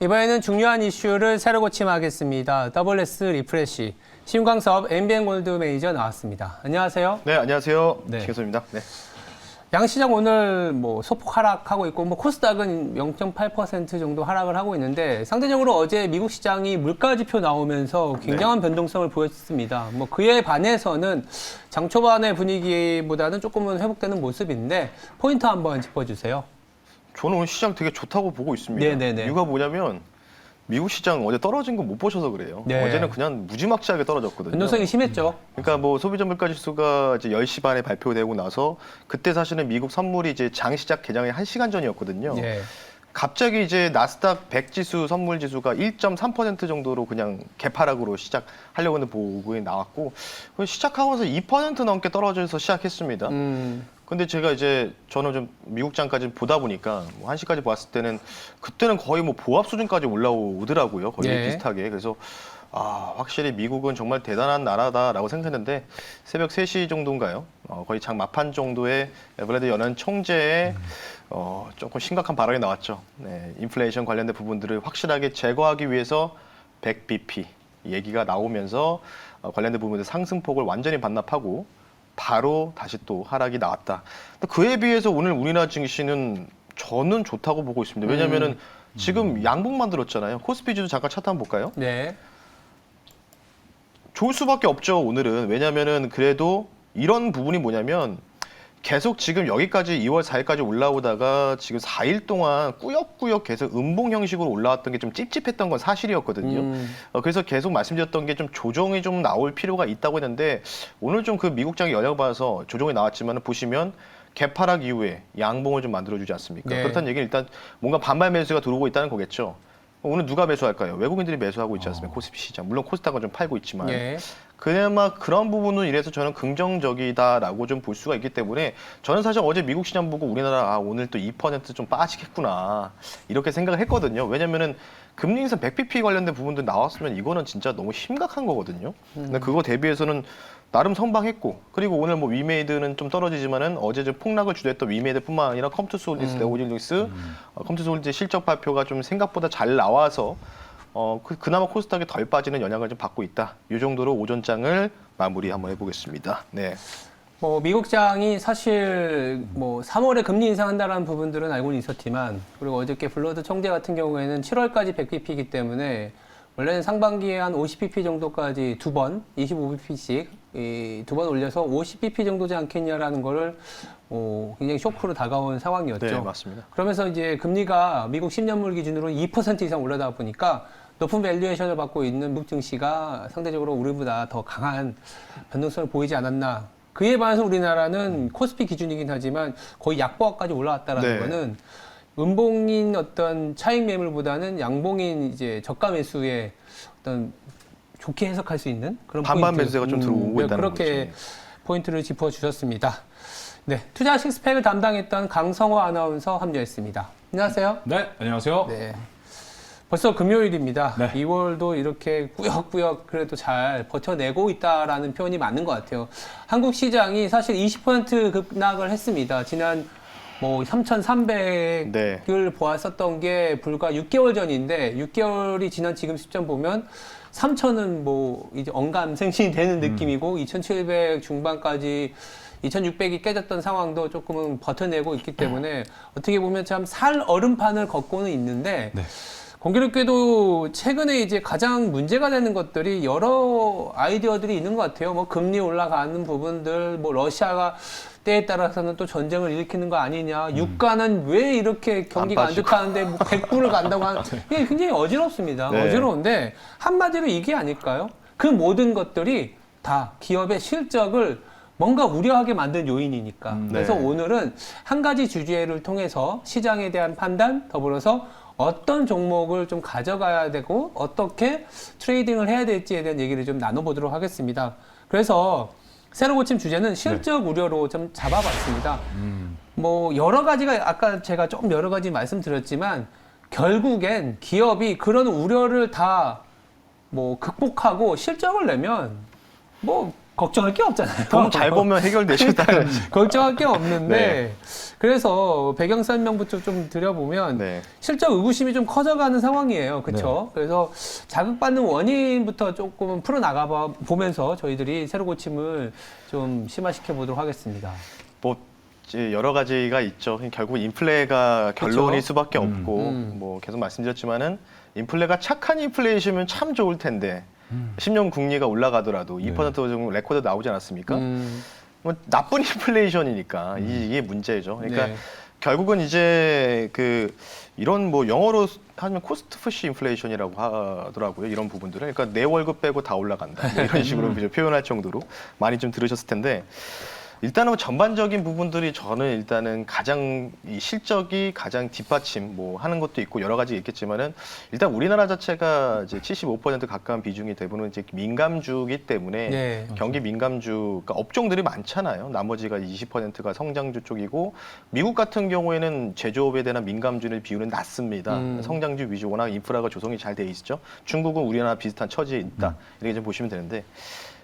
이번에는 중요한 이슈를 새로 고침하겠습니다. WS 리프레시. 신광섭 MBN 골드 매니저 나왔습니다. 안녕하세요. 네, 안녕하세요. 네. 신경섭입니다. 네. 양시장 오늘 소폭 하락하고 있고, 코스닥은 0.8% 정도 하락을 하고 있는데, 상대적으로 어제 미국 시장이 물가 지표 나오면서 굉장한 변동성을 보였습니다. 그에 반해서는 장 초반의 분위기보다는 조금은 회복되는 모습인데, 포인트 한번 짚어주세요. 저는 오늘 시장 되게 좋다고 보고 있습니다. 네네네. 이유가 뭐냐면 미국 시장 어제 떨어진 거 못 보셔서 그래요. 네. 어제는 그냥 무지막지하게 떨어졌거든요. 변동성이 심했죠. 그러니까 소비자 물가 지수가 이제 10시 반에 발표되고 나서 그때 사실은 미국 선물이 이제 장 시작 개장의 1시간 전이었거든요. 네. 갑자기 이제 나스닥 100 지수 선물 지수가 1.3% 정도로 그냥 개파락으로 시작하려고 하는 보고에 나왔고 시작하고 나서 2% 넘게 떨어져서 시작했습니다. 근데 저는 좀 미국장까지 보다 보니까 1시까지 봤을 때는 그때는 거의 보합 수준까지 올라오더라고요. 거의 네. 비슷하게. 그래서 확실히 미국은 정말 대단한 나라다라고 생각했는데 새벽 3시 정도인가요? 거의 장 막판 정도에 에버랜드 연은 총재의 조금 심각한 발언이 나왔죠. 네, 인플레이션 관련된 부분들을 확실하게 제거하기 위해서 100bp 얘기가 나오면서 관련된 부분들 상승폭을 완전히 반납하고 바로 다시 또 하락이 나왔다. 그에 비해서 오늘 우리나라 증시는 저는 좋다고 보고 있습니다. 왜냐하면은 지금 양봉만 들었잖아요. 코스피 지수 잠깐 차트 한번 볼까요? 네. 좋을 수밖에 없죠, 오늘은. 왜냐하면은 그래도 이런 부분이 뭐냐면 계속 지금 여기까지 2월 4일까지 올라오다가 지금 4일 동안 꾸역꾸역 계속 음봉 형식으로 올라왔던 게 좀 찝찝했던 건 사실이었거든요. 그래서 계속 말씀드렸던 게 좀 조정이 좀 나올 필요가 있다고 했는데 오늘 좀 그 미국장의 영향을 받아서 조정이 나왔지만 보시면 개파락 이후에 양봉을 좀 만들어주지 않습니까? 네. 그렇다는 얘기는 일단 뭔가 반발 매수가 들어오고 있다는 거겠죠. 오늘 누가 매수할까요? 외국인들이 매수하고 있지 않습니까? 코스피 시장. 물론 코스닥은 좀 팔고 있지만. 예. 그나마 그런 부분은 이래서 저는 긍정적이다라고 좀 볼 수가 있기 때문에 저는 사실 어제 미국 시장 보고 우리나라 오늘 또 2% 좀 빠지겠구나 이렇게 생각을 했거든요. 왜냐면은 금리 인상 100bp 관련된 부분들 나왔으면 이거는 진짜 너무 심각한 거거든요. 근데 그거 대비해서는 나름 선방했고 그리고 오늘 위메이드는 좀 떨어지지만은 어제 좀 폭락을 주도했던 위메이드뿐만 아니라 컴투스 홀딩스, 네오홀딩스, 컴투스 홀딩스 실적 발표가 좀 생각보다 잘 나와서 그나마 코스닥이 덜 빠지는 영향을 좀 받고 있다. 이 정도로 오전장을 마무리 한번 해보겠습니다. 네. 미국장이 사실 3월에 금리 인상한다라는 부분들은 알고는 있었지만 그리고 어저께 블러드 총재 같은 경우에는 7월까지 100bp이기 때문에 원래는 상반기에 한 50bp 정도까지 두 번, 25bp씩 두 번 올려서 50bp 정도지 않겠냐라는 거를 굉장히 쇼크로 다가온 상황이었죠. 네, 맞습니다. 그러면서 이제 금리가 미국 10년물 기준으로 2% 이상 올라다 보니까 높은 밸류에이션을 받고 있는 미국 증시가 상대적으로 우리보다 더 강한 변동성을 보이지 않았나. 그에 반해서 우리나라는 코스피 기준이긴 하지만 거의 약보합까지 올라왔다라는 네. 거는 음봉인 어떤 차익 매물보다는 양봉인 이제 저가 매수의 어떤 좋게 해석할 수 있는 그런 반반 포인트. 매수세가 좀 들어오고 있다는 그렇게 거죠. 포인트를 짚어 주셨습니다. 네, 투자 식스팩을 담당했던 강성호 아나운서 합류했습니다. 안녕하세요. 네, 안녕하세요. 네. 벌써 금요일입니다. 네. 2월도 이렇게 꾸역꾸역 그래도 잘 버텨내고 있다라는 표현이 맞는 것 같아요. 한국 시장이 사실 20% 급락을 했습니다. 지난 3,300을 네. 보았었던 게 불과 6개월 전인데 6개월이 지난 지금 시점 보면 3,000은 이제 언감생신이 되는 느낌이고 2,700 중반까지 2,600이 깨졌던 상황도 조금은 버텨내고 있기 때문에 어떻게 보면 참 살 얼음판을 걷고는 있는데 네. 공교롭게도 최근에 이제 가장 문제가 되는 것들이 여러 아이디어들이 있는 것 같아요. 금리 올라가는 부분들, 러시아가 때에 따라서는 또 전쟁을 일으키는 거 아니냐. 유가는 왜 이렇게 경기가 안 좋다는데 100불을 간다고 하는. 이게 굉장히 어지럽습니다. 네. 어지러운데 한마디로 이게 아닐까요? 그 모든 것들이 다 기업의 실적을 뭔가 우려하게 만든 요인이니까. 그래서 네. 오늘은 한 가지 주제를 통해서 시장에 대한 판단, 더불어서 어떤 종목을 좀 가져가야 되고 어떻게 트레이딩을 해야 될지에 대한 얘기를 좀 나눠보도록 하겠습니다. 그래서 새로 고침 주제는 실적 우려로 좀 잡아봤습니다. 여러 가지가 아까 제가 좀 여러 가지 말씀드렸지만 결국엔 기업이 그런 우려를 다 극복하고 실적을 내면 걱정할 게 없잖아요. 돈 잘 보면 해결되신다는. 걱정할 게 없는데 네. 그래서 배경 설명부터 좀 드려보면 네. 실적 의구심이 좀 커져가는 상황이에요. 그렇죠? 그래서 자극받는 원인부터 조금 풀어나가 보면서 저희들이 세로 고침을 좀 심화시켜 보도록 하겠습니다. 뭐 이제 여러 가지가 있죠. 결국 인플레가 결론일 그쵸? 수밖에 없고 뭐 계속 말씀드렸지만은 인플레가 착한 인플레이션이면 참 좋을 텐데 10년 국리가 올라가더라도 2% 정도 레코드 나오지 않았습니까? 뭐 나쁜 인플레이션이니까 이게 문제죠. 그러니까 네. 결국은 이제 이런 뭐 영어로 하면 코스트 푸시 인플레이션이라고 하더라고요. 이런 부분들을. 그러니까 내 월급 빼고 다 올라간다. 뭐 이런 식으로 표현할 정도로 많이 좀 들으셨을 텐데 일단은 뭐 전반적인 부분들이 저는 일단은 가장 이 실적이 가장 뒷받침 뭐 하는 것도 있고 여러 가지 있겠지만은 일단 우리나라 자체가 이제 75% 가까운 비중이 대부분 이제 민감주이기 때문에 네. 경기 민감주 그러니까 업종들이 많잖아요. 나머지가 20%가 성장주 쪽이고 미국 같은 경우에는 제조업에 대한 민감주의 비율은 낮습니다. 성장주 위주 워낙 인프라가 조성이 잘 돼 있죠. 중국은 우리나라 비슷한 처지에 있다. 이렇게 좀 보시면 되는데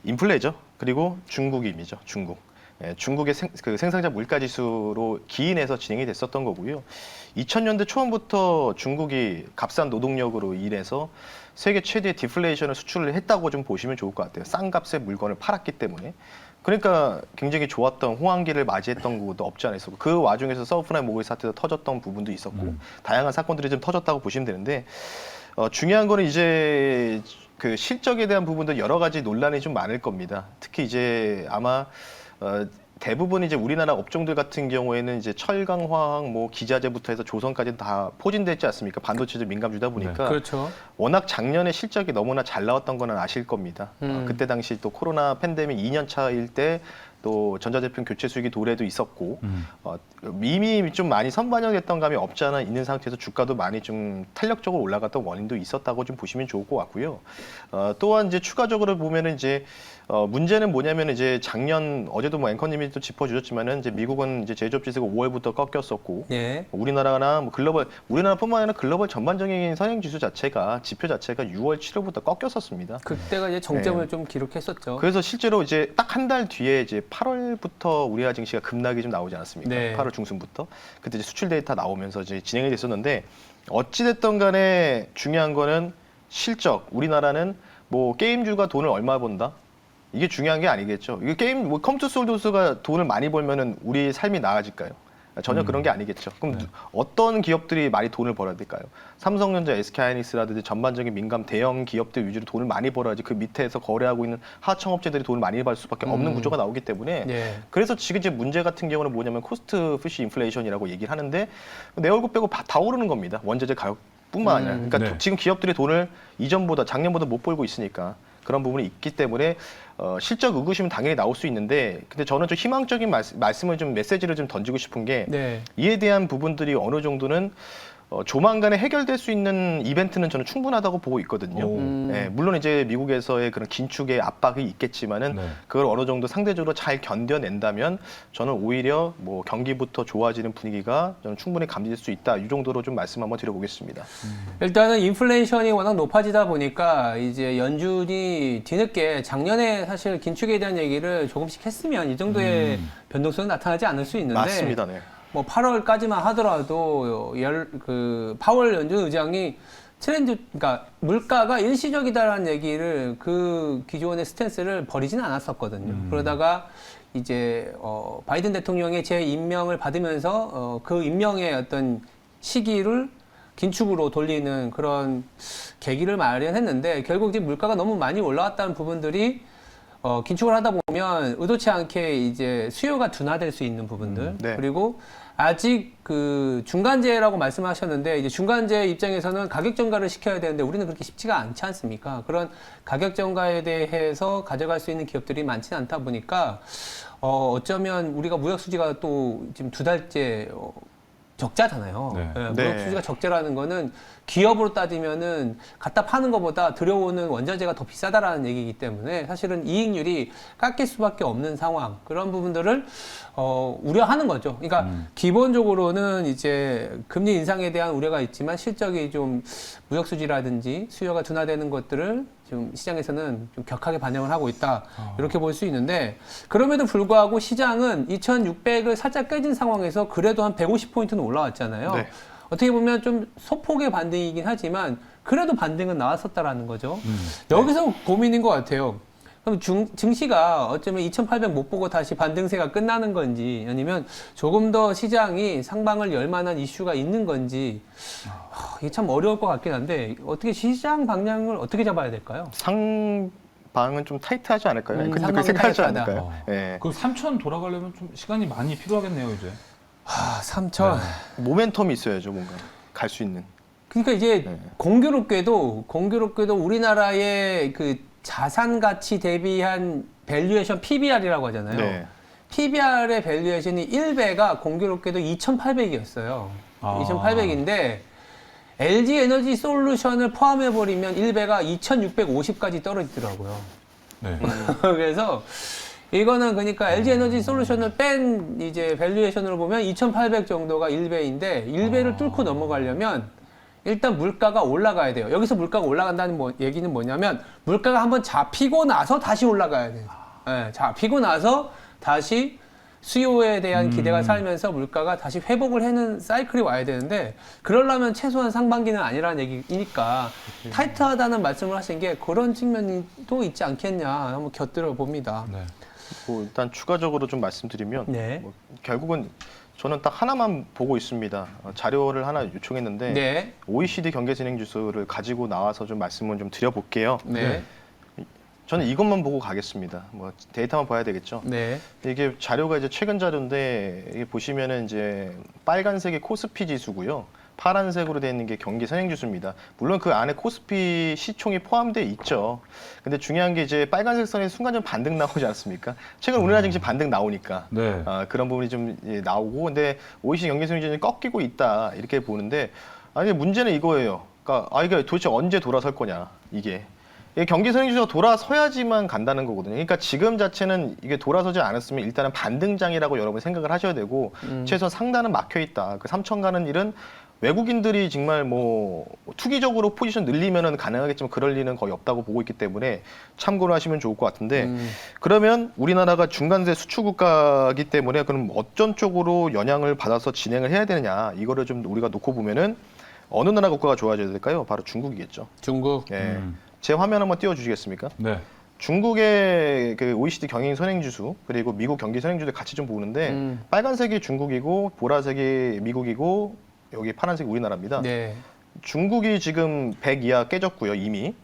인플레죠. 그리고 중국임이죠. 중국. 예, 중국의 생산자 물가지수로 기인해서 진행이 됐었던 거고요. 2000년대 초반부터 중국이 값싼 노동력으로 일해서 세계 최대의 디플레이션을 수출을 했다고 좀 보시면 좋을 것 같아요. 싼 값의 물건을 팔았기 때문에. 그러니까 굉장히 좋았던 호황기를 맞이했던 것도 없지 않아 있었고 그 와중에서 서브프라임 모기지 사태도 터졌던 부분도 있었고 다양한 사건들이 좀 터졌다고 보시면 되는데 중요한 거는 이제 그 실적에 대한 부분도 여러 가지 논란이 좀 많을 겁니다. 특히 이제 아마 대부분 이제 우리나라 업종들 같은 경우에는 이제 철강, 화학, 뭐 기자재부터 해서 조선까지 다 포진됐지 않습니까? 반도체도 민감주다 보니까 그렇죠. 워낙 작년에 실적이 너무나 잘 나왔던 거는 아실 겁니다. 그때 당시 또 코로나 팬데믹 2년 차일 때 또 전자제품 교체 수익이 도래도 있었고 이미 좀 많이 선반영됐던 감이 없지 않아 있는 상태에서 주가도 많이 좀 탄력적으로 올라갔던 원인도 있었다고 좀 보시면 좋을 것 같고요. 또한 이제 추가적으로 보면은 이제 문제는 뭐냐면 이제 작년 어제도 뭐 앵커님이 또 짚어주셨지만은 이제 미국은 이제 제조업 지수가 5월부터 꺾였었고 예. 우리나라나 뭐 글로벌 우리나라뿐만 아니라 글로벌 전반적인 성장 지수 자체가 지표 자체가 6월 7월부터 꺾였었습니다. 그때가 이제 정점을 좀 기록했었죠. 그래서 실제로 이제 딱 한 달 뒤에 이제 8월부터 우리나라 증시가 급락이 좀 나오지 않았습니까? 네. 8월 중순부터 그때 이제 수출 데이터 나오면서 이제 진행이 됐었는데 어찌 됐던 간에 중요한 거는 실적. 우리나라는 뭐 게임주가 돈을 얼마 번다? 이게 중요한 게 아니겠죠. 이게 게임 뭐 컴투 솔도스가 돈을 많이 벌면은 우리 삶이 나아질까요? 전혀 그런 게 아니겠죠. 그럼 어떤 기업들이 많이 돈을 벌어야 될까요? 삼성전자, SK하이닉스라든지 전반적인 민감 대형 기업들 위주로 돈을 많이 벌어야지 그 밑에서 거래하고 있는 하청업체들이 돈을 많이 벌 수밖에 없는 구조가 나오기 때문에 예. 그래서 지금 이제 문제 같은 경우는 뭐냐면 코스트 푸시 인플레이션이라고 얘기를 하는데 내 월급 빼고 다 오르는 겁니다. 원자재 가격뿐만 아니라. 그러니까 네. 지금 기업들이 돈을 이전보다 작년보다 못 벌고 있으니까 그런 부분이 있기 때문에 실적 의구심은 당연히 나올 수 있는데 근데 저는 좀 희망적인 말씀을 좀 메시지를 좀 던지고 싶은 게 네. 이에 대한 부분들이 어느 정도는 조만간에 해결될 수 있는 이벤트는 저는 충분하다고 보고 있거든요. 네, 물론 이제 미국에서의 그런 긴축의 압박이 있겠지만은 네. 그걸 어느 정도 상대적으로 잘 견뎌낸다면 저는 오히려 뭐 경기부터 좋아지는 분위기가 저는 충분히 감지될 수 있다. 이 정도로 좀 말씀 한번 드려보겠습니다. 일단은 인플레이션이 워낙 높아지다 보니까 이제 연준이 뒤늦게 작년에 사실 긴축에 대한 얘기를 조금씩 했으면 이 정도의 변동성은 나타나지 않을 수 있는데 맞습니다. 네. 뭐 8월까지만 하더라도 파월 연준 의장이 트렌드, 그러니까 물가가 일시적이다라는 얘기를 그 기존의 스탠스를 버리진 않았었거든요. 그러다가 이제 바이든 대통령의 재임명을 받으면서 그 임명의 어떤 시기를 긴축으로 돌리는 그런 계기를 마련했는데 결국 이제 물가가 너무 많이 올라왔다는 부분들이 긴축을 하다 보면 의도치 않게 이제 수요가 둔화될 수 있는 부분들 네. 그리고 아직 그 중간재라고 말씀하셨는데 이제 중간재 입장에서는 가격 전가를 시켜야 되는데 우리는 그렇게 쉽지가 않지 않습니까? 그런 가격 전가에 대해서 가져갈 수 있는 기업들이 많지는 않다 보니까 어쩌면 우리가 무역 수지가 또 지금 2달째 적자잖아요. 네. 예, 네. 무역 수지가 적자라는 거는 기업으로 따지면은 갖다 파는 것보다 들여오는 원자재가 더 비싸다라는 얘기이기 때문에 사실은 이익률이 깎일 수밖에 없는 상황 그런 부분들을 우려하는 거죠. 그러니까 기본적으로는 이제 금리 인상에 대한 우려가 있지만 실적이 좀 무역 수지라든지 수요가 둔화되는 것들을 좀 시장에서는 좀 격하게 반영을 하고 있다. 이렇게 볼 수 있는데 그럼에도 불구하고 시장은 2,600을 살짝 깨진 상황에서 그래도 한 150포인트는 올라왔잖아요. 네. 어떻게 보면 좀 소폭의 반등이긴 하지만 그래도 반등은 나왔었다라는 거죠. 여기서 고민인 것 같아요. 그럼 증시가 어쩌면 2,800 못 보고 다시 반등세가 끝나는 건지 아니면 조금 더 시장이 상방을 열 만한 이슈가 있는 건지 이게 참 어려울 것 같긴 한데 어떻게 시장 방향을 어떻게 잡아야 될까요? 상방은 좀 타이트하지 않을까요? 근데 그렇게 상방은 생각하지 타이트하다. 않을까요? 예. 그 3천 돌아가려면 좀 시간이 많이 필요하겠네요, 이제. 3천. 모멘텀이 있어야죠, 뭔가 갈 수 있는. 그러니까 이제 네. 공교롭게도 우리나라의 그 자산 가치 대비한 밸류에이션 PBR이라고 하잖아요. 네. PBR의 밸류에이션이 1배가 공교롭게도 2,800이었어요. 아. 2,800인데 LG 에너지 솔루션을 포함해 버리면 1배가 2,650까지 떨어지더라고요. 네. 그래서 이거는 그러니까 LG 에너지 솔루션을 뺀 이제 밸류에이션으로 보면 2,800 정도가 1배인데 1배를 뚫고 넘어가려면 일단 물가가 올라가야 돼요. 여기서 물가가 올라간다는 얘기는 뭐냐면 물가가 한번 잡히고 나서 다시 올라가야 돼요. 네, 잡히고 나서 다시 수요에 대한 기대가 살면서 물가가 다시 회복을 하는 사이클이 와야 되는데 그러려면 최소한 상반기는 아니라는 얘기니까 타이트하다는 말씀을 하신 게 그런 측면도 있지 않겠냐 한번 곁들여 봅니다. 네. 뭐 일단 추가적으로 좀 말씀드리면 네. 뭐 결국은 저는 딱 하나만 보고 있습니다. 자료를 하나 요청했는데 네. OECD 경제 진행 지수를 가지고 나와서 좀 말씀을 좀 드려볼게요. 네. 저는 이것만 보고 가겠습니다. 뭐 데이터만 봐야 되겠죠. 네. 이게 자료가 이제 최근 자료인데 이게 보시면은 이제 빨간색이 코스피 지수고요. 파란색으로 되어 있는 게 경기 선행 지수입니다. 물론 그 안에 코스피 시총이 포함되어 있죠. 근데 중요한 게 이제 빨간색 선에 순간적으로 반등 나오지 않습니까? 최근 우리나라 증시 반등 나오니까 네. 그런 부분이 좀 나오고, 근데 OECD 경기 선행 지수는 꺾이고 있다 이렇게 보는데, 아니 문제는 이거예요. 그러니까 이게 도대체 언제 돌아설 거냐 이게. 이게 경기 선행지수가 돌아서야지만 간다는 거거든요. 그러니까 지금 자체는 이게 돌아서지 않았으면 일단은 반등장이라고 여러분 생각을 하셔야 되고, 최소한 상단은 막혀 있다. 그 3천 가는 일은 외국인들이 정말 뭐 투기적으로 포지션 늘리면은 가능하겠지만 그럴 리는 거의 없다고 보고 있기 때문에 참고를 하시면 좋을 것 같은데, 그러면 우리나라가 중간세 수출 국가이기 때문에 그럼 어떤 쪽으로 영향을 받아서 진행을 해야 되느냐, 이거를 좀 우리가 놓고 보면은 어느 나라 국가가 좋아져야 될까요? 바로 중국이겠죠. 중국. 예. 제 화면 한번 띄워주시겠습니까? 네. 중국의 그 OECD 경영 선행지수 그리고 미국 경기 선행지수를 같이 좀 보는데 빨간색이 중국이고 보라색이 미국이고 여기 파란색이 우리나라입니다. 네. 중국이 지금 100 이하 깨졌고요 이미.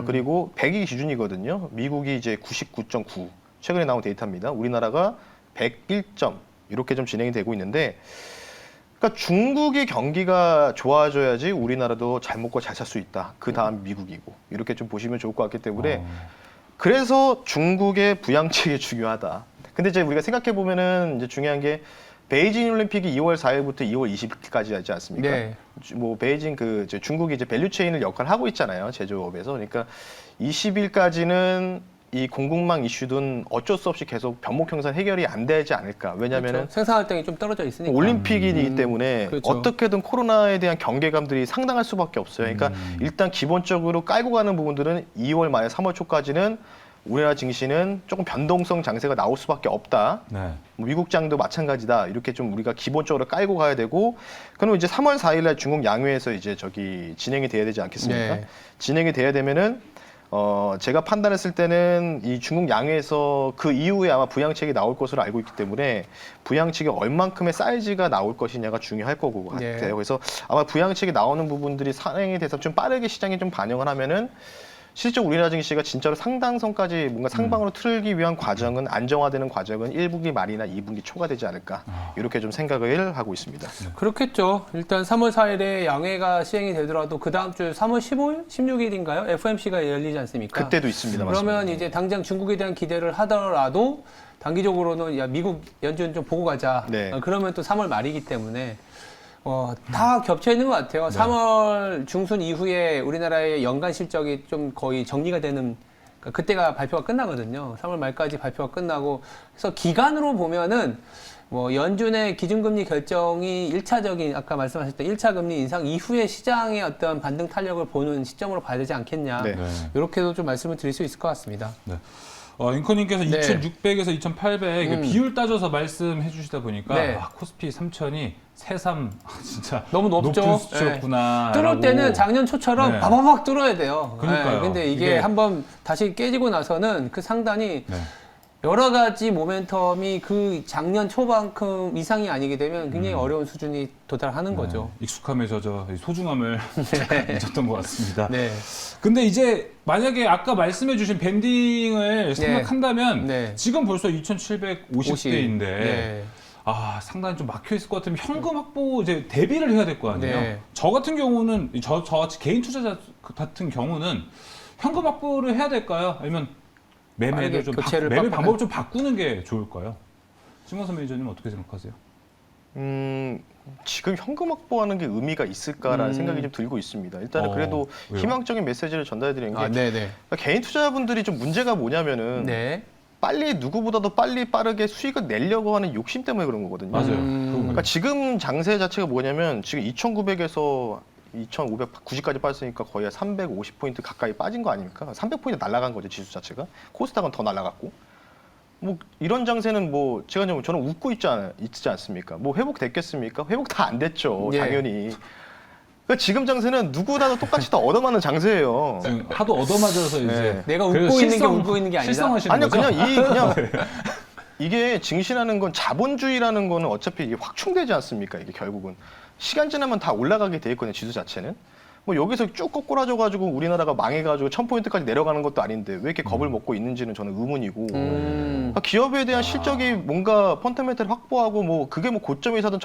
그리고 100이 기준이거든요. 미국이 이제 99.9 최근에 나온 데이터입니다. 우리나라가 101점 이렇게 좀 진행이 되고 있는데, 그러니까 중국의 경기가 좋아져야지 우리나라도 잘 먹고 잘 살 수 있다. 그 다음 미국이고 이렇게 좀 보시면 좋을 것 같기 때문에 그래서 중국의 부양책이 중요하다. 근데 이제 우리가 생각해 보면은 이제 중요한 게 베이징 올림픽이 2월 4일부터 2월 20일까지 하지 않습니까? 네. 뭐 베이징 이제 중국이 이제 밸류체인을 역할을 하고 있잖아요, 제조업에서. 그러니까 20일까지는 이 공급망 이슈든 어쩔 수 없이 계속 변목 형성 해결이 안 되지 않을까. 왜냐면은 그렇죠. 생산 활동이 좀 떨어져 있으니까. 올림픽이기 때문에 그렇죠. 어떻게든 코로나에 대한 경계감들이 상당할 수밖에 없어요. 그러니까 일단 기본적으로 깔고 가는 부분들은 2월 말 3월 초까지는 우리나라 증시는 조금 변동성 장세가 나올 수밖에 없다. 네. 뭐 미국장도 마찬가지다. 이렇게 좀 우리가 기본적으로 깔고 가야 되고, 그러면 이제 3월 4일 날 중국 양회에서 이제 진행이 돼야 되지 않겠습니까? 네. 진행이 돼야 되면은 제가 판단했을 때는 이 중국 양회에서 그 이후에 아마 부양책이 나올 것으로 알고 있기 때문에 부양책이 얼만큼의 사이즈가 나올 것이냐가 중요할 거고 같아요. 네. 그래서 아마 부양책이 나오는 부분들이 상행이 돼서 좀 빠르게 시장에 좀 반영을 하면은 실제 우리나라 증시가 진짜로 상당선까지 뭔가 상방으로 틀기 위한 과정은, 안정화되는 과정은 1분기 말이나 2분기 초가 되지 않을까, 이렇게 좀 생각을 하고 있습니다. 그렇겠죠. 일단 3월 4일에 양회가 시행이 되더라도 그 다음 주 3월 15일, 16일인가요? FMC가 열리지 않습니까? 그때도 있습니다. 그러면 맞습니다. 이제 당장 중국에 대한 기대를 하더라도 단기적으로는 야 미국 연준 좀 보고 가자. 네. 그러면 또 3월 말이기 때문에 다 겹쳐 있는 것 같아요. 네. 3월 중순 이후에 우리나라의 연간 실적이 좀 거의 정리가 되는 그러니까 그때가 발표가 끝나거든요. 3월 말까지 발표가 끝나고 그래서 기간으로 보면은 뭐 연준의 기준금리 결정이 1차적인 아까 말씀하셨던 1차 금리 인상 이후에 시장의 어떤 반등 탄력을 보는 시점으로 봐야 되지 않겠냐. 네. 네. 이렇게도 좀 말씀을 드릴 수 있을 것 같습니다. 네. 잉커님께서 네. 2,600에서 2,800 이게 비율 따져서 말씀해 주시다 보니까 네. 코스피 3,000이 새삼 진짜 너무 높죠. 높은 수치였구나. 뚫을 때는 작년 초처럼 네. 바바박 뚫어야 돼요. 그러니까요. 근데 이게 이게 한번 다시 깨지고 나서는 그 상단이 네. 여러 가지 모멘텀이 그 작년 초만큼 이상이 아니게 되면 굉장히 어려운 수준이 도달하는 거죠. 익숙함에 젖어 소중함을 잊었던 것 같습니다. 네. 근데 이제 만약에 아까 말씀해주신 밴딩을 생각한다면 네. 지금 벌써 2,750대인데 네. 상당히 좀 막혀 있을 것 같으면 현금 확보 이제 대비를 해야 될 거 아니에요. 네. 저 같은 경우는 저같이 개인 투자자 같은 경우는 현금 확보를 해야 될까요? 아니면 매매를 좀 교체를 매매 빡빡한- 방법을 좀 바꾸는 게 좋을까요? 신광선 매니저님 어떻게 생각하세요? 지금 현금 확보하는 게 의미가 있을까라는 음. 생각이 좀 들고 있습니다. 일단은 그래도 왜요? 희망적인 메시지를 전달해드리는 게 네네. 개인 투자자분들이 좀 문제가 뭐냐면은 네. 빨리 누구보다도 빨리 빠르게 수익을 내려고 하는 욕심 때문에 그런 거거든요. 맞아요. 그러니까 지금 장세 자체가 뭐냐면 지금 2,900에서 2,590까지 빠졌으니까 거의 350포인트 가까이 빠진 거 아닙니까? 300포인트 날아간 거죠, 지수 자체가. 코스닥은 더 날아갔고. 뭐 이런 장세는 뭐 제가 저는 웃고 있지 않습니까? 뭐 회복됐겠습니까? 회복 다 안 됐죠, 예. 당연히. 그러니까 지금 장세는 누구나도 똑같이 다 얻어맞는 장세예요. 지금 하도 얻어맞아서 이제 네. 내가 그래서 웃고 있는 게 웃고 있는 게 아니라. 실성하시는 아니요, 거죠? 그냥 이게 증시라는 건 자본주의라는 거는 어차피 이게 확충되지 않습니까? 이게 결국은 시간 지나면 다 올라가게 돼 있거든요. 지수 자체는. 뭐 여기서 쭉 꼬꾸라져가지고 우리나라가 망해가지고 1,000포인트까지 내려가는 것도 아닌데 왜 이렇게 겁을 먹고 있는지는 저는 의문이고. 그러니까 기업에 대한 실적이 뭔가 펀더멘털 확보하고 뭐 그게 뭐 고점에서든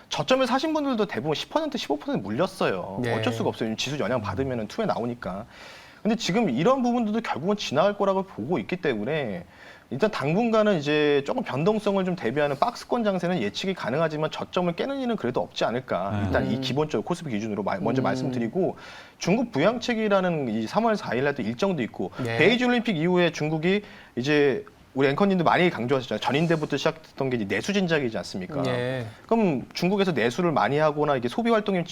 저점에 사신 분들도 대부분 10% 15% 물렸어요. 네. 어쩔 수가 없어요. 지수 영향 받으면 투에 나오니까. 근데 지금 이런 부분들도 결국은 지나갈 거라고 보고 있기 때문에 일단 당분간은 이제 조금 변동성을 좀 대비하는 박스권 장세는 예측이 가능하지만 저점을 깨는 일은 그래도 없지 않을까. 일단 이 기본적으로 코스피 기준으로 먼저 말씀드리고 중국 부양책이라는 이 3월 4일 날 또 일정도 있고 네. 베이징 올림픽 이후에 중국이 이제 우리 앵커님도 많이 강조하셨잖아요. 전인대부터 시작했던 게 이제 내수 진작이지 않습니까? 예. 그럼 중국에서 내수를 많이 하거나 이게 소비 활동이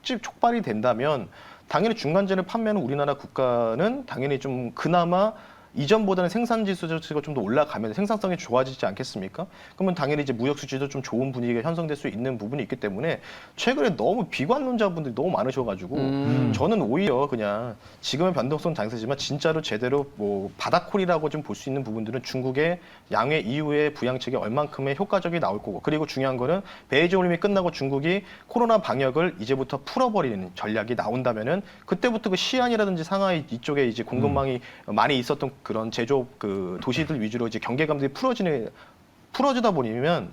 촉발이 된다면 당연히 중간재를 판매하는 우리나라 국가는 당연히 좀 그나마 이전보다는 생산 지수 자체가 좀 더 올라가면 생산성이 좋아지지 않겠습니까? 그러면 당연히 이제 무역 수지도 좀 좋은 분위기가 형성될 수 있는 부분이 있기 때문에 최근에 너무 비관론자분들이 너무 많으셔가지고 저는 오히려 그냥 지금은 변동성 장세지만 진짜로 제대로 뭐 바닥콜이라고 좀 볼 수 있는 부분들은 중국의 양회 이후에 부양책이 얼만큼의 효과적이 나올 거고 그리고 중요한 거는 베이징 올림픽 끝나고 중국이 코로나 방역을 이제부터 풀어버리는 전략이 나온다면은 그때부터 그 시안이라든지 상하이 이쪽에 이제 공급망이 많이 있었던 그런 제조업 그 도시들 위주로 이제 경계감들이 풀어지다 보면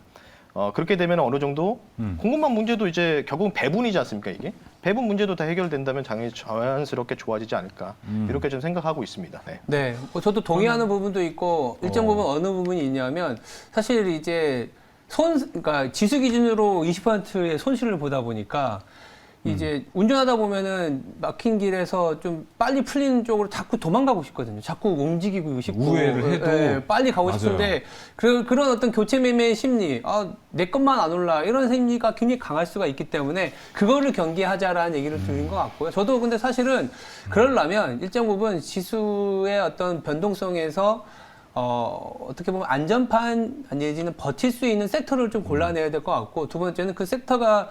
그렇게 되면 어느 정도 공급망 문제도 이제 결국은 배분이지 않습니까 이게 배분 문제도 다 해결된다면 당연히 자연스럽게 좋아지지 않을까 이렇게 좀 생각하고 있습니다. 네. 네, 뭐 저도 동의하는 부분도 있고 일정 부분 어느 부분이 있냐면 사실 이제 그러니까 지수 기준으로 20%의 손실을 보다 보니까 이제 운전하다 보면은 막힌 길에서 좀 빨리 풀리는 쪽으로 자꾸 도망가고 싶거든요. 자꾸 움직이고 싶고 우회를 해도 빨리 가고 맞아요. 싶은데 그런 어떤 교체 매매의 심리, 내 것만 안 올라 이런 심리가 굉장히 강할 수가 있기 때문에 그거를 경계하자라는 얘기를 드린 것 같고요. 저도 근데 사실은 그러려면 일정 부분 지수의 어떤 변동성에서 어떻게 보면 안전판 내지는 버틸 수 있는 섹터를 좀 골라내야 될 것 같고 두 번째는 그 섹터가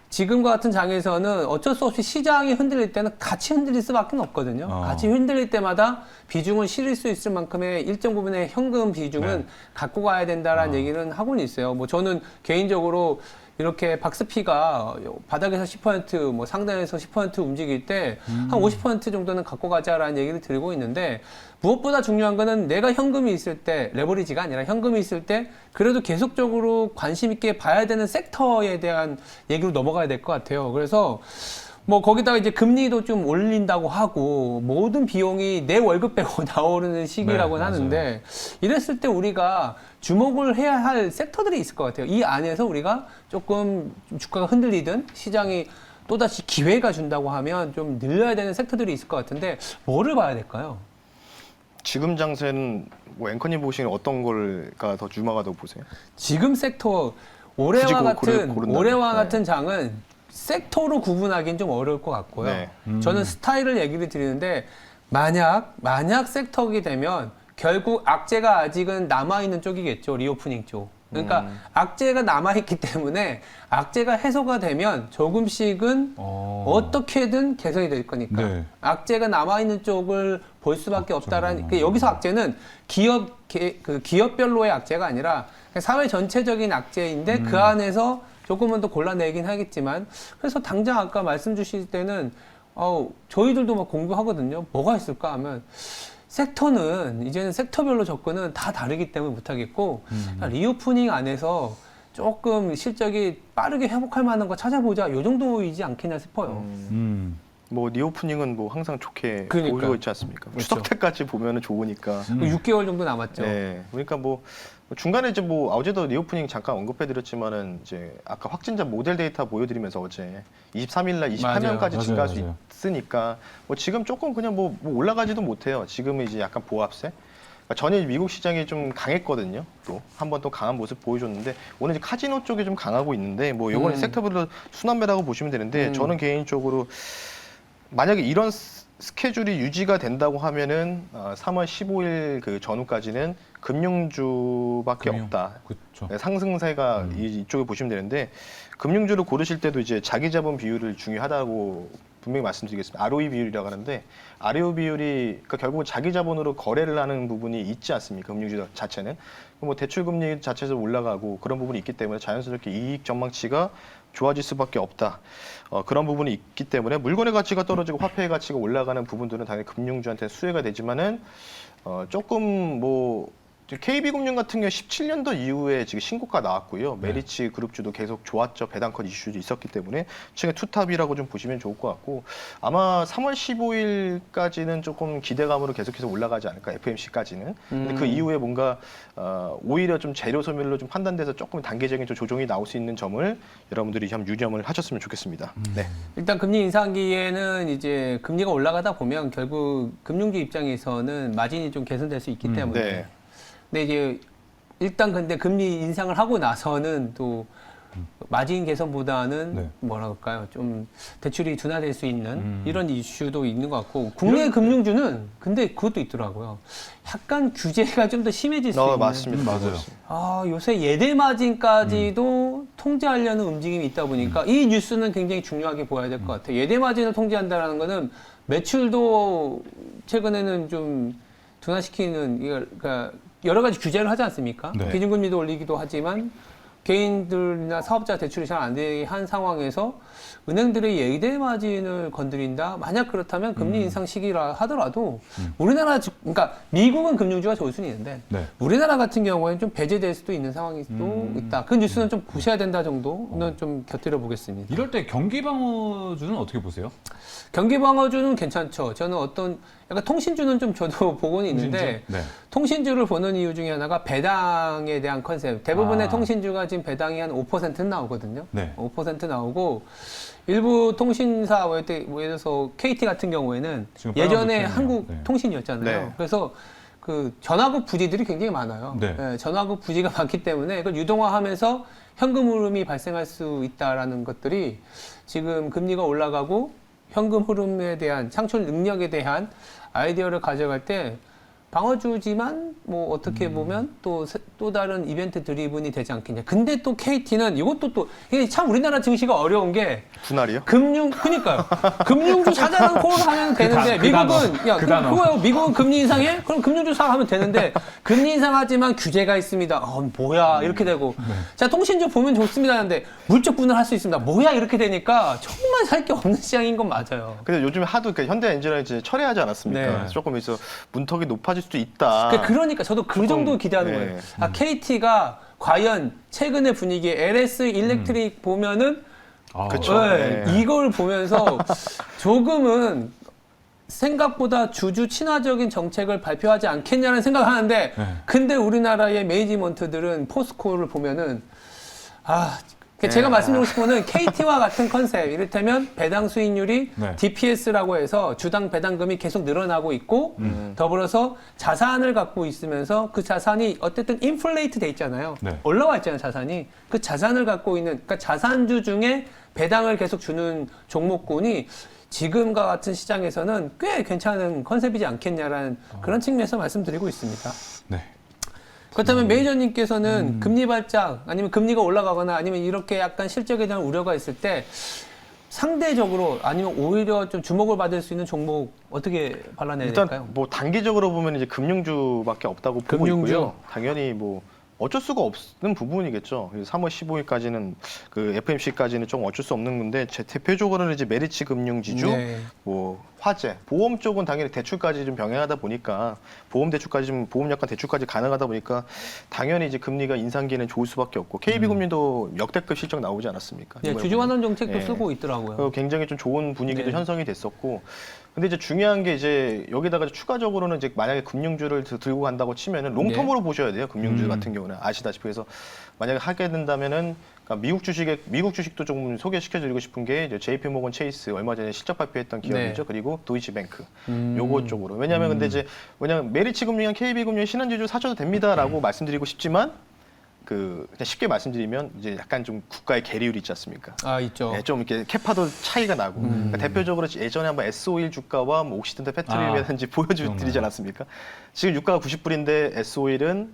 지금과 같은 장에서는 어쩔 수 없이 시장이 흔들릴 때는 같이 흔들릴 수밖에 없거든요. 같이 흔들릴 때마다 비중을 실을 수 있을 만큼의 일정 부분의 현금 비중은 갖고 가야 된다라는 얘기는 하고는 있어요. 뭐 저는 개인적으로 이렇게 박스피가 바닥에서 10%, 뭐 상단에서 10% 움직일 때 한 50% 정도는 갖고 가자라는 얘기를 드리고 있는데 무엇보다 중요한 거는 내가 현금이 있을 때 레버리지가 아니라 현금이 있을 때 그래도 계속적으로 관심 있게 봐야 되는 섹터에 대한 얘기로 넘어가야 될 것 같아요. 그래서 뭐 거기다가 이제 금리도 좀 올린다고 하고 모든 비용이 내 월급 빼고 나오는 시기라고는 하는데 이랬을 때 우리가 주목을 해야 할 섹터들이 있을 것 같아요. 이 안에서 우리가 조금 주가가 흔들리든 시장이 또다시 기회가 준다고 하면 좀 늘려야 되는 섹터들이 있을 것 같은데 뭐를 봐야 될까요? 지금 장세는 뭐 앵커님 보시기엔 어떤 걸가 더 유망하다고 보세요? 지금 섹터 굳이 올해와 고른다면. 올해와 네. 같은 장은 섹터로 구분하기는 좀 어려울 것 같고요. 네. 저는 스타일을 얘기를 드리는데 만약 섹터게 되면 결국 악재가 아직은 남아있는 쪽이겠죠. 리오프닝 쪽. 그러니까 악재가 남아있기 때문에 악재가 해소가 되면 조금씩은 어떻게든 개선이 될 거니까. 네. 악재가 남아있는 쪽을 볼 수밖에 없다라는, 그러니까 여기서 악재는 기업별로의 악재가 아니라 그냥 사회 전체적인 악재인데 그 안에서 조금은 더 골라내긴 하겠지만, 그래서 당장 아까 말씀 주실 때는 저희들도 막 공부하거든요. 뭐가 있을까 하면 섹터는 이제는 섹터별로 접근은 다 다르기 때문에 못하겠고 리오프닝 안에서 조금 실적이 빠르게 회복할 만한 거 찾아보자, 요 정도이지 않겠나 싶어요. 뭐 리오프닝은 뭐 항상 좋게 그러니까요. 보이고 있지 않습니까? 그렇죠. 추석 때까지 보면은 좋으니까. 6개월 정도 남았죠. 네. 그러니까 뭐 중간에 이제 뭐 어제도 리오프닝 잠깐 언급해드렸지만은 이제 아까 확진자 모델 데이터 보여드리면서 어제 23일날 21명까지 맞아요. 증가할 수 맞아요. 있으니까 뭐 지금 조금 그냥 뭐 올라가지도 못해요. 지금은 이제 약간 보합세. 그러니까 전일 미국 시장이 좀 강했거든요. 또 한 번 또 강한 모습 보여줬는데 오늘 이제 카지노 쪽이 좀 강하고 있는데 뭐 요거는 섹터별로 순환매라고 보시면 되는데 저는 개인적으로 만약에 이런 스케줄이 유지가 된다고 하면은 3월 15일 그 전후까지는 금융주밖에 없다. 그렇죠. 네, 상승세가 이쪽에 보시면 되는데 금융주를 고르실 때도 이제 자기 자본 비율을 중요하다고 분명히 말씀드리겠습니다. ROE 비율이라고 하는데 ROE 비율이 그러니까 결국은 자기 자본으로 거래를 하는 부분이 있지 않습니까? 금융주 자체는 뭐 대출 금리 자체에서 올라가고 그런 부분이 있기 때문에 자연스럽게 이익 전망치가 좋아질 수밖에 없다. 그런 부분이 있기 때문에 물건의 가치가 떨어지고 화폐의 가치가 올라가는 부분들은 당연히 금융주한테 수혜가 되지만은 조금 뭐 KB금융 같은 경우 17년도 이후에 지금 신고가 나왔고요. 메리츠 그룹주도 계속 좋았죠. 배당컷 이슈도 있었기 때문에 최근 투탑이라고 좀 보시면 좋을 것 같고 아마 3월 15일까지는 조금 기대감으로 계속해서 올라가지 않을까. FMC까지는. 근데 그 이후에 뭔가 오히려 좀 재료 소멸로 좀 판단돼서 조금 단계적인 좀 조정이 나올 수 있는 점을 여러분들이 좀 유념을 하셨으면 좋겠습니다. 네. 일단 금리 인상기에는 이제 금리가 올라가다 보면 결국 금융주 입장에서는 마진이 좀 개선될 수 있기 때문에. 네. 근데 이제 일단 근데 금리 인상을 하고 나서는 또 마진 개선보다는 네. 뭐라 그럴까요? 좀 대출이 둔화될 수 있는 이런 이슈도 있는 것 같고 국내 금융주는 근데 그것도 있더라고요. 약간 규제가 좀 더 심해질 수 있는. 맞습니다. 맞아요. 요새 예대 마진까지도 통제하려는 움직임이 있다 보니까 이 뉴스는 굉장히 중요하게 보아야 될 것 같아요. 예대 마진을 통제한다는 거는 매출도 최근에는 좀 둔화시키는 그러니까 여러 가지 규제를 하지 않습니까? 네. 기준금리도 올리기도 하지만 개인들이나 사업자 대출이 잘 안 되게 한 상황에서 은행들의 예대 마진을 건드린다? 만약 그렇다면 금리 인상 시기라 하더라도 우리나라, 그러니까 미국은 금융주가 좋을 수는 있는데 네. 우리나라 같은 경우에는 좀 배제될 수도 있는 상황이 또 있다. 그 뉴스는 좀 보셔야 된다 정도는 좀 곁들여 보겠습니다. 이럴 때 경기방어주는 어떻게 보세요? 경기방어주는 괜찮죠. 저는 어떤 약간 통신주는 좀 저도 보고는 있는데 네. 통신주를 보는 이유 중에 하나가 배당에 대한 컨셉. 대부분의 통신주가 지금 배당이 한 5%는 나오거든요. 네. 5% 나오고 일부 통신사 뭐 예를 들어서 KT 같은 경우에는 지금 예전에 빨간불 한국 네. 통신이었잖아요. 네. 그래서 그 전화국 부지들이 굉장히 많아요. 네. 예, 전화국 부지가 많기 때문에 그걸 유동화하면서 현금 흐름이 발생할 수 있다라는 것들이 지금 금리가 올라가고 현금 흐름에 대한 창출 능력에 대한 아이디어를 가져갈 때 방어주지만 뭐 어떻게 보면 또 다른 이벤트 드리븐이 되지 않겠냐. 근데 또 KT는 이것도 또 이게 참 우리나라 증시가 어려운 게 분할이요? 그러니까요. 금융주 사자는 콜을 하면 되는데 미국은 그거요. 미국은 금리 인상해? 그럼 금융주 사하면 되는데 금리 인상하지만 규제가 있습니다. 뭐야 이렇게 되고 자 통신주 보면 좋습니다 하는데 물적 분할할 수 있습니다. 뭐야 이렇게 되니까 정말 살 게 없는 시장인 건 맞아요. 근데 요즘에 하도 현대엔지니어링 철회하지 않았습니까? 네. 조금 있어 문턱이 높아질 수도 있다. 그러니까 저도 그 정도 기대하는 네. 거예요. KT가 과연 최근의 분위기에 LS 일렉트릭 보면은 그쵸. 네, 네. 이걸 보면서 조금은 생각보다 주주 친화적인 정책을 발표하지 않겠냐는 생각을 하는데 근데 우리나라의 매니지먼트들은 포스코를 보면은 그러니까 제가 말씀드리고 싶은 거는 KT와 같은 컨셉, 이를테면 배당 수익률이 네. DPS라고 해서 주당 배당금이 계속 늘어나고 있고 더불어서 자산을 갖고 있으면서 그 자산이 어쨌든 인플레이트 돼 있잖아요. 네. 올라와 있잖아요, 자산이. 그 자산을 갖고 있는, 그러니까 자산주 중에 배당을 계속 주는 종목군이 지금과 같은 시장에서는 꽤 괜찮은 컨셉이지 않겠냐라는 그런 측면에서 말씀드리고 있습니다. 네. 그렇다면 매니저님께서는 금리 발작 아니면 금리가 올라가거나 아니면 이렇게 약간 실적에 대한 우려가 있을 때 상대적으로 아니면 오히려 좀 주목을 받을 수 있는 종목 어떻게 발라내야 일단 될까요? 뭐 단기적으로 보면 이제 금융주밖에 없다고 보고 금융주? 있고요. 당연히 뭐 어쩔 수가 없는 부분이겠죠. 3월 15일까지는 그 FMC까지는 좀 어쩔 수 없는 건데 제 대표적으로는 이제 메리츠 금융지주, 네. 뭐 화재, 보험 쪽은 당연히 대출까지 좀 병행하다 보니까 보험 대출까지 좀 보험 약관 대출까지 가능하다 보니까 당연히 이제 금리가 인상기는 좋을 수밖에 없고 KB금융도 역대급 실적 나오지 않았습니까? 네, 이번에 주주환원 정책도 예. 쓰고 있더라고요. 굉장히 좀 좋은 분위기도 네. 형성이 됐었고, 근데 이제 중요한 게 이제 여기다가 추가적으로는 이제 만약에 금융주를 들고 간다고 치면은 롱텀으로 보셔야 돼요. 금융주 같은 경우는 아시다시피. 그래서 만약에 하게 된다면은 그러니까 미국 주식도 좀 소개시켜드리고 싶은 게 이제 JP모건 체이스 얼마 전에 실적 발표했던 기업이죠. 네. 그리고 도이치뱅크 요거 쪽으로. 왜냐하면 근데 이제 왜냐면 메리츠 금융이랑 KB금융 신한주주 사셔도 됩니다라고 말씀드리고 싶지만. 그냥 쉽게 말씀드리면 이제 약간 좀 국가의 계리율이 있지 않습니까? 아, 있죠. 네, 좀 이렇게 캐파도 차이가 나고 그러니까 대표적으로 예전에 한번 S51 주가와 뭐 옥시던트 페트롤리움이라든지 보여드리지 않았습니까? 지금 유가가 90불인데 S51은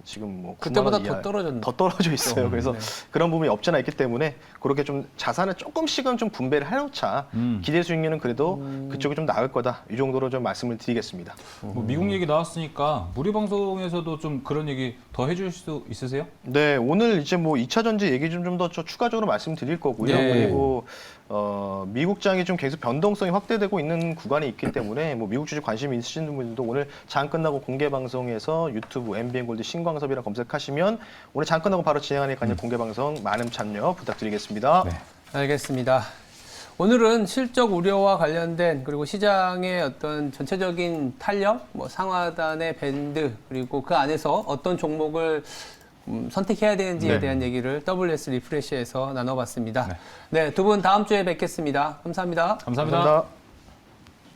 지금 뭐 9만 그때보다 원 이하, 더 떨어졌나? 더 떨어져 있어요. 그래서 네. 그런 부분이 없잖아 있기 때문에 그렇게 좀 자산을 조금씩은 좀 분배를 해놓자 기대 수익률은 그래도 그쪽이 좀 나을 거다 이 정도로 좀 말씀을 드리겠습니다. 뭐 미국 얘기 나왔으니까 무료 방송에서도 좀 그런 얘기 더 해줄 수 있으세요? 네, 오늘 이제 뭐 2차 전지 얘기 좀 더 추가적으로 말씀드릴 거고요. 네. 그리고 미국장이 좀 계속 변동성이 확대되고 있는 구간이 있기 때문에 뭐 미국 주식 관심 있으신 분들도 오늘 장 끝나고 공개 방송에서 유튜브 MBN골드 신광섭이라 검색하시면 오늘 장 끝나고 바로 진행하니까 공개 방송 많은 참여 부탁드리겠습니다. 네. 알겠습니다. 오늘은 실적 우려와 관련된 그리고 시장의 어떤 전체적인 탄력, 뭐 상하단의 밴드 그리고 그 안에서 어떤 종목을 선택해야 되는지에 네. 대한 얘기를 WS 리프레시에서 나눠봤습니다. 네, 두 분 다음 주에 뵙겠습니다. 감사합니다. 감사합니다. 감사합니다.